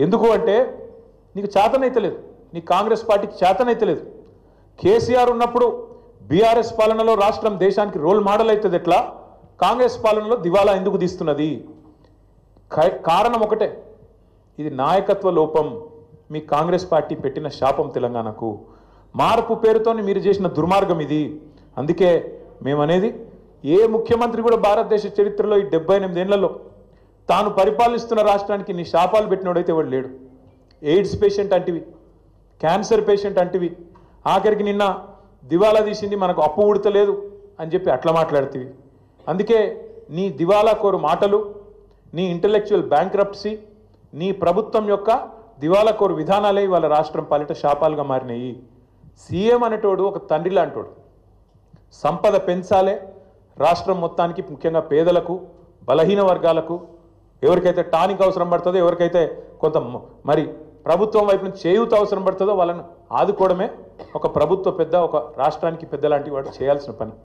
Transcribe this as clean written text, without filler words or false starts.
ఎందుకు అంటే నీకు చేతనైతలేదు, నీ కాంగ్రెస్ పార్టీకి చేతనైతలేదు. కేసీఆర్ ఉన్నప్పుడు బీఆర్ఎస్ పాలనలో రాష్ట్రం దేశానికి రోల్ మోడల్ అవుతుంది, ఎట్లా కాంగ్రెస్ పాలనలో దివాలా ఎందుకు తీస్తున్నది? కారణం ఒకటే, ఇది నాయకత్వ లోపం. మీ కాంగ్రెస్ పార్టీ పెట్టిన శాపం తెలంగాణకు. మార్పు పేరుతో మీరు చేసిన దుర్మార్గం ఇది. అందుకే మేమనేది, ఏ ముఖ్యమంత్రి కూడా భారతదేశ చరిత్రలో ఈ 78 ఏళ్లలో తాను పరిపాలిస్తున్న రాష్ట్రానికి నీ శాపాలు పెట్టినోడైతే ఎవడు లేడు. ఎయిడ్స్ పేషెంట్ అంటివి, క్యాన్సర్ పేషెంట్ అంటివి, ఆఖరికి నిన్న దివాలా తీసింది మనకు అప్పు ఉడతలేదు అని చెప్పి అట్లా మాట్లాడుతీవి. అందుకే నీ దివాలా కోరు మాటలు, నీ ఇంటలెక్చువల్ బ్యాంక్రప్సీ, నీ ప్రభుత్వం యొక్క దివాలా కోరు విధానాలే వాళ్ళ రాష్ట్రం పాలిట శాపాలుగా మారినాయి. సీఎం అనేటోడు ఒక తండ్రి లాంటోడు. సంపద పెంచాలే రాష్ట్రం మొత్తానికి, ముఖ్యంగా పేదలకు, బలహీన వర్గాలకు, ఎవరికైతే టానిక్ అవసరం పడుతుందో, ఎవరికైతే కొంత మరి ప్రభుత్వం వైపు నుంచి చేయూత అవసరం పడుతుందో వాళ్ళని ఆదుకోవడమే ఒక ప్రభుత్వ పెద్ద, ఒక రాష్ట్రానికి పెద్ద లాంటి వాడు చేయాల్సిన పని.